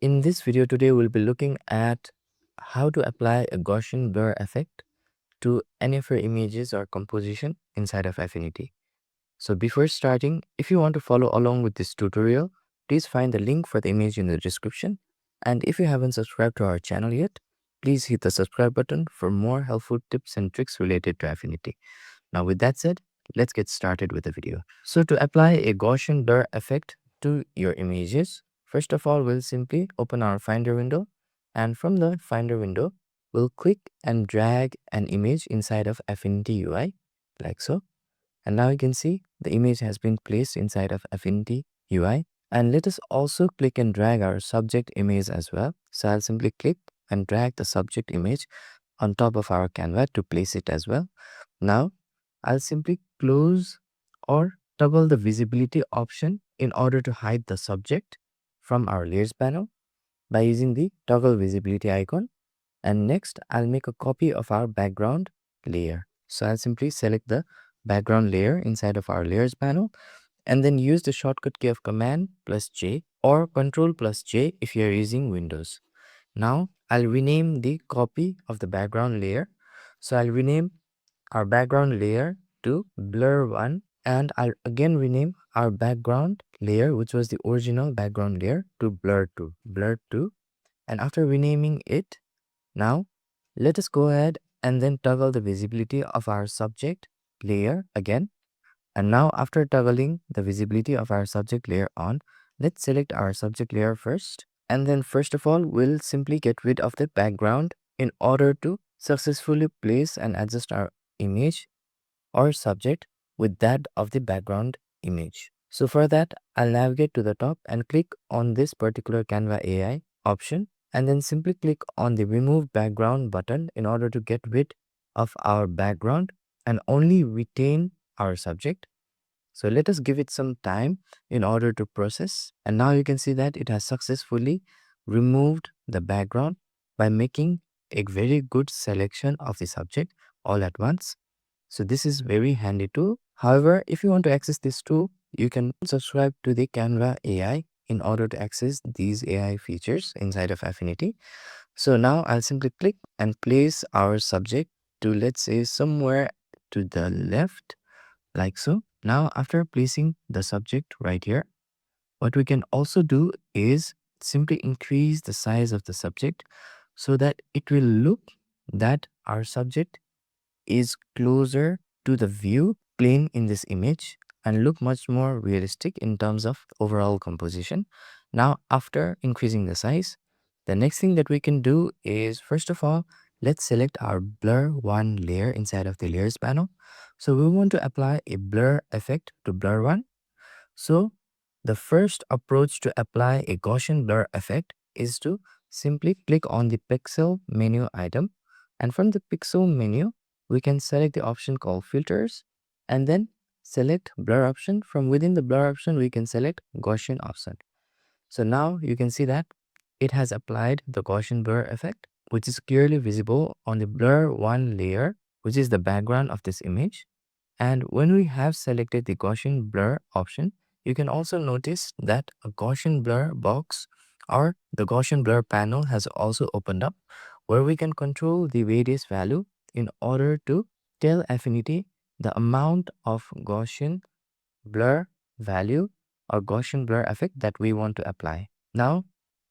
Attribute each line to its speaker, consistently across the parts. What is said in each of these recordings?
Speaker 1: In this video today, we'll be looking at how to apply a Gaussian blur effect to any of your images or composition inside of Affinity. So before starting, if you want to follow along with this tutorial, please find the link for the image in the description. And if you haven't subscribed to our channel yet, please hit the subscribe button for more helpful tips and tricks related to Affinity. Now with that said, let's get started with the video. So to apply a Gaussian blur effect to your images, first of all, we'll simply open our Finder window, and from the Finder window, we'll click and drag an image inside of Affinity UI like so. And now you can see the image has been placed inside of Affinity UI. And let us also click and drag our subject image as well. So I'll simply click and drag the subject image on top of our Canva to place it as well. Now I'll simply close or toggle the visibility option in order to hide the subject from our layers panel by using the toggle visibility icon. And next, I'll make a copy of our background layer. So I'll simply select the background layer inside of our layers panel and then use the shortcut key of Command plus J or Control plus J if you're using Windows. Now I'll rename the copy of the background layer. So I'll rename our background layer to blur 1, and I'll again rename our background layer, which was the original background layer, to blur 2. And after renaming it, now let us go ahead and then toggle the visibility of our subject layer again. And now after toggling the visibility of our subject layer on, let's select our subject layer first. And then first of all, we'll simply get rid of the background in order to successfully place and adjust our image or subject with that of the background image. So for that, I'll navigate to the top and click on this particular Canva AI option, and then simply click on the remove background button in order to get rid of our background and only retain our subject. So let us give it some time in order to process. And now you can see that it has successfully removed the background by making a very good selection of the subject all at once. So this is very handy tool. However, if you want to access this tool, you can subscribe to the Canva AI in order to access these AI features inside of Affinity. So now I'll simply click and place our subject to, let's say, somewhere to the left like so. Now after placing the subject right here, what we can also do is simply increase the size of the subject so that it will look that our subject is closer to the view plane in this image and look much more realistic in terms of overall composition. Now, after increasing the size, the next thing that we can do is, first of all, let's select our blur 1 layer inside of the layers panel. So we want to apply a blur effect to blur 1. So the first approach to apply a Gaussian blur effect is to simply click on the pixel menu item, and from the pixel menu we can select the option called filters and then select blur option. From within the blur option we can select Gaussian option. So now you can see that it has applied the Gaussian blur effect, which is clearly visible on the blur 1 layer, which is the background of this image. And when we have selected the Gaussian blur option, you can also notice that a Gaussian blur box or the Gaussian blur panel has also opened up, where we can control the radius value in order to tell Affinity the amount of Gaussian blur value or Gaussian blur effect that we want to apply. Now,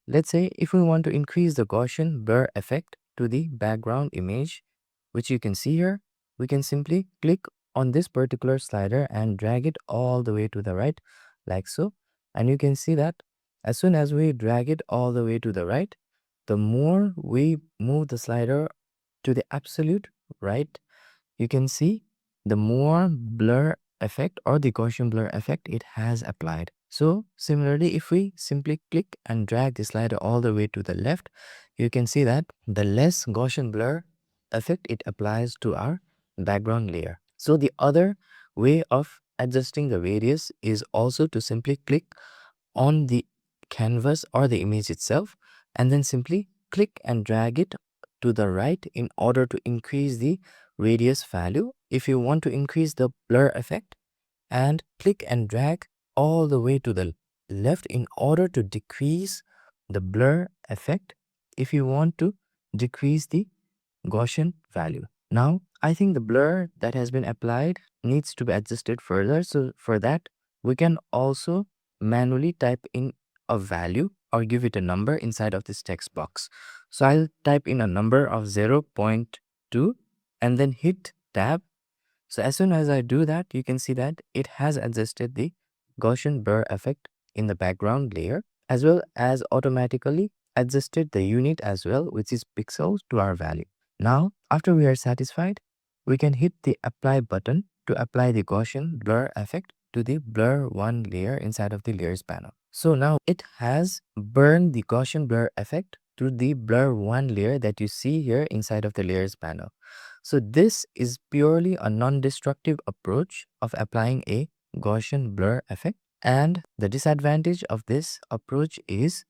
Speaker 1: let's say if we want to increase the Gaussian blur effect to the background image, which you can see here, we can simply click on this particular slider and drag it all the way to the right like so. And you can see that as soon as we drag it all the way to the right, the more we move the slider to the absolute right, you can see the more blur effect or the Gaussian blur effect it has applied. So similarly, if we simply click and drag the slider all the way to the left, you can see that the less Gaussian blur effect it applies to our background layer. So the other way of adjusting the radius is also to simply click on the canvas or the image itself and then simply click and drag it to the right in order to increase the radius value. If you want to increase the blur effect, and click and drag all the way to the left in order to decrease the blur effect if you want to decrease the Gaussian value. Now, I think the blur that has been applied needs to be adjusted further. So for that, we can also manually type in a value or give it a number inside of this text box. So I'll type in a number of 0.2 and then hit tab. So as soon as I do that, you can see that it has adjusted the Gaussian blur effect in the background layer, as well as automatically adjusted the unit as well, which is pixels, to our value. Now, after we are satisfied, we can hit the apply button to apply the Gaussian blur effect to the blur 1 layer inside of the layers panel. So now it has burned the Gaussian blur effect to the blur 1 layer that you see here inside of the layers panel. So this is purely a non-destructive approach of applying a Gaussian blur effect. And the disadvantage of this approach is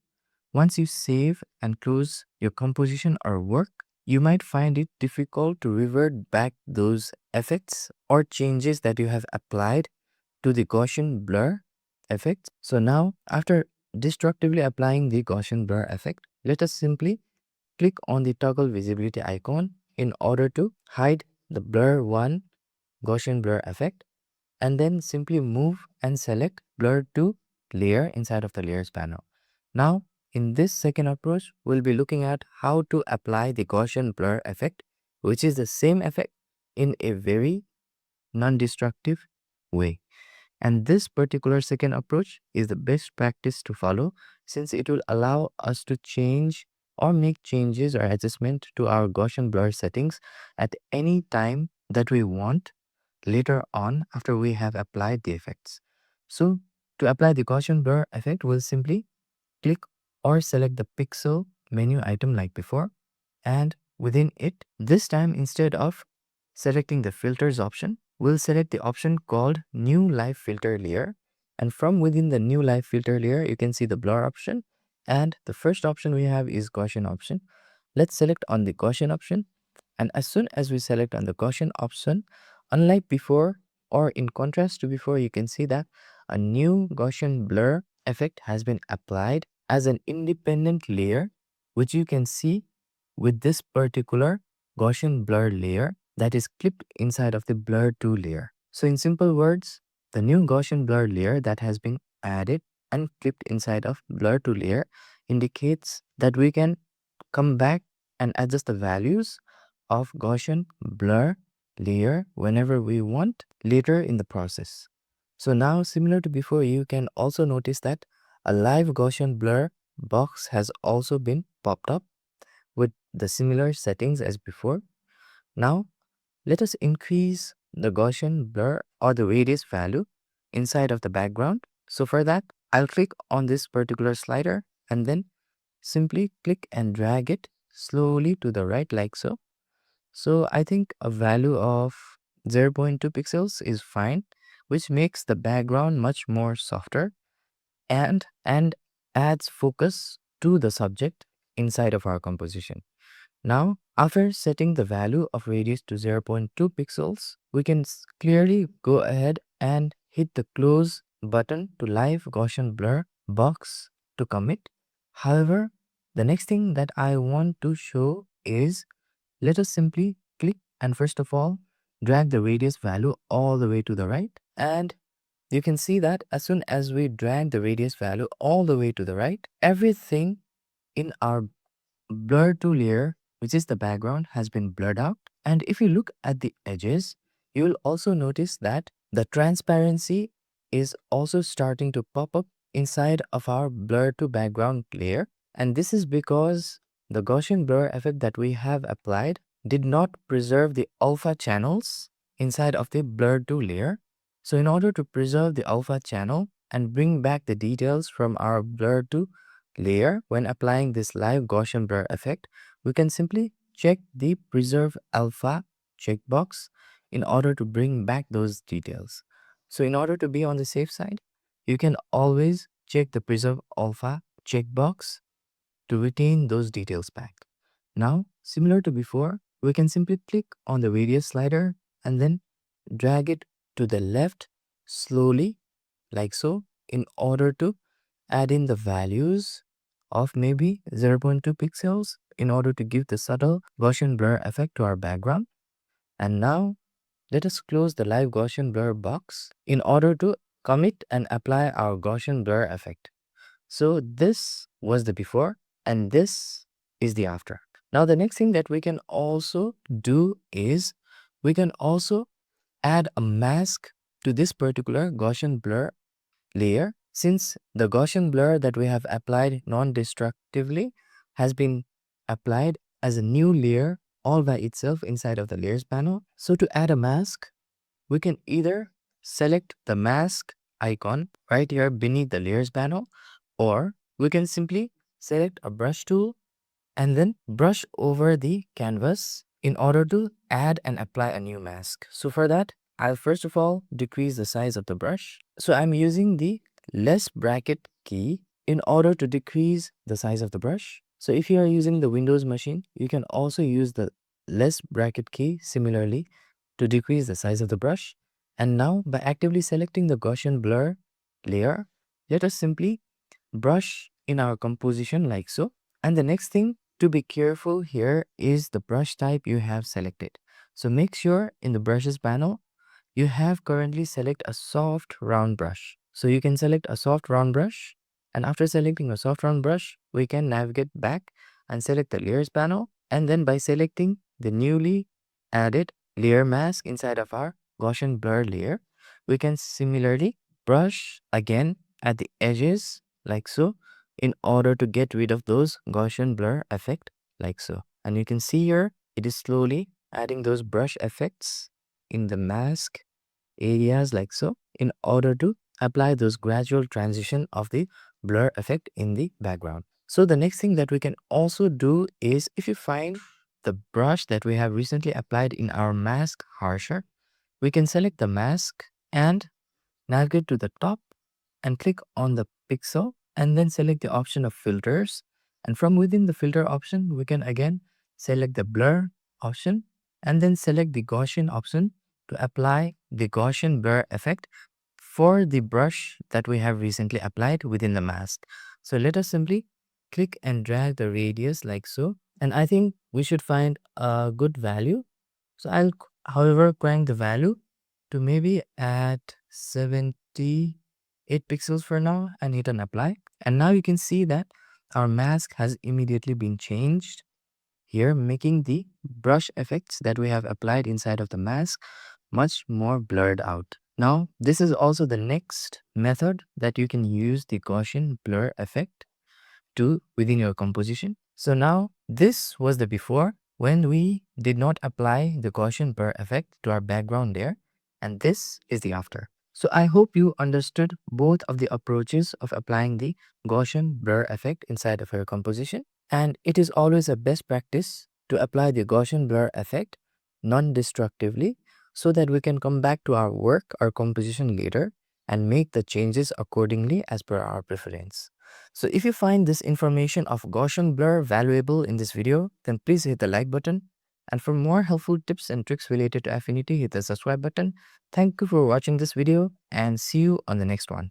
Speaker 1: once you save and close your composition or work, you might find it difficult to revert back those effects or changes that you have applied to the Gaussian blur effect. So now, after destructively applying the Gaussian blur effect, let us simply click on the toggle visibility icon in order to hide the blur 1 Gaussian blur effect, and then simply move and select blur 2 layer inside of the layers panel. Now, in this second approach, we'll be looking at how to apply the Gaussian blur effect, which is the same effect in a very non-destructive way. And this particular second approach is the best practice to follow, since it will allow us to change or make changes or adjustment to our Gaussian blur settings at any time that we want later on after we have applied the effects. So to apply the Gaussian blur effect, we'll simply click or select the pixel menu item like before, and within it, this time instead of selecting the filters option, we'll select the option called new live filter layer, and from within the new live filter layer you can see the blur option, and the first option we have is Gaussian option. Let's select on the Gaussian option, and as soon as we select on the Gaussian option, unlike before or in contrast to before, you can see that a new Gaussian blur effect has been applied as an independent layer, which you can see with this particular Gaussian blur layer that is clipped inside of the blur 2 layer. So in simple words, the new Gaussian blur layer that has been added and clipped inside of blur 2 layer indicates that we can come back and adjust the values of Gaussian blur layer whenever we want later in the process. So now, similar to before, you can also notice that a live Gaussian blur box has also been popped up with the similar settings as before. Now, let us increase the Gaussian blur or the radius value inside of the background. So for that, I'll click on this particular slider and then simply click and drag it slowly to the right like so. So I think a value of 0.2 pixels is fine, which makes the background much more softer and adds focus to the subject inside of our composition. Now, after setting the value of radius to 0.2 pixels, we can clearly go ahead and hit the close button to live Gaussian blur box to commit. However, the next thing that I want to show is, let us simply click and first of all drag the radius value all the way to the right, and you can see that as soon as we drag the radius value all the way to the right, everything in our blur 2 layer, which is the background, has been blurred out. And if you look at the edges, you will also notice that the transparency is also starting to pop up inside of our blur to background layer. And this is because the Gaussian blur effect that we have applied did not preserve the alpha channels inside of the blur 2 layer. So in order to preserve the alpha channel and bring back the details from our blur 2 layer when applying this live Gaussian blur effect, we can simply check the preserve alpha checkbox in order to bring back those details. So in order to be on the safe side, you can always check the preserve alpha checkbox to retain those details back. Now, similar to before, we can simply click on the radius slider and then drag it to the left slowly like so in order to add in the values of maybe 0.2 pixels in order to give the subtle Gaussian blur effect to our background. And now let us close the live Gaussian blur box in order to commit and apply our Gaussian blur effect. So this was the before and this is the after. Now the next thing that we can also do is we can also add a mask to this particular Gaussian blur layer, since the Gaussian blur that we have applied non-destructively has been applied as a new layer all by itself inside of the layers panel. So to add a mask, we can either select the mask icon right here beneath the layers panel, or we can simply select a brush tool and then brush over the canvas in order to add and apply a new mask. So for that, I'll first of all decrease the size of the brush. So I'm using the less bracket key in order to decrease the size of the brush. So if you are using the Windows machine, you can also use the less bracket key similarly to decrease the size of the brush. And now by actively selecting the Gaussian blur layer, let us simply brush in our composition like so. And the next thing to be careful here is the brush type you have selected. So make sure in the brushes panel, you have currently select a soft round brush. So you can select a soft round brush, and after selecting a soft round brush, we can navigate back and select the layers panel. And then by selecting the newly added layer mask inside of our Gaussian blur layer, we can similarly brush again at the edges like so in order to get rid of those Gaussian blur effect like so. And you can see here, it is slowly adding those brush effects in the mask areas like so in order to apply those gradual transition of the blur effect in the background. So the next thing that we can also do is, if you find the brush that we have recently applied in our mask harsher, we can select the mask and navigate to the top and click on the pixel and then select the option of filters. And from within the filter option, we can again select the blur option and then select the Gaussian option to apply the Gaussian blur effect for the brush that we have recently applied within the mask. So let us simply click and drag the radius like so. And I think we should find a good value. So I'll, however, crank the value to maybe at 78 pixels for now and hit on apply. And now you can see that our mask has immediately been changed here, making the brush effects that we have applied inside of the mask much more blurred out. Now, this is also the next method that you can use the Gaussian blur effect to within your composition. So now this was the before when we did not apply the Gaussian blur effect to our background there, and this is the after. So I hope you understood both of the approaches of applying the Gaussian blur effect inside of your composition, and it is always a best practice to apply the Gaussian blur effect non-destructively so that we can come back to our work or composition later and make the changes accordingly as per our preference. So if you find this information of Gaussian blur valuable in this video, then please hit the like button. And for more helpful tips and tricks related to Affinity, hit the subscribe button. Thank you for watching this video and see you on the next one.